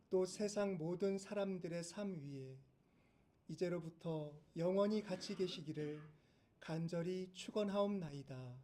또 세상 모든 사람들의 삶 위에 이제로부터 영원히 같이 계시기를 간절히 축원하옵나이다.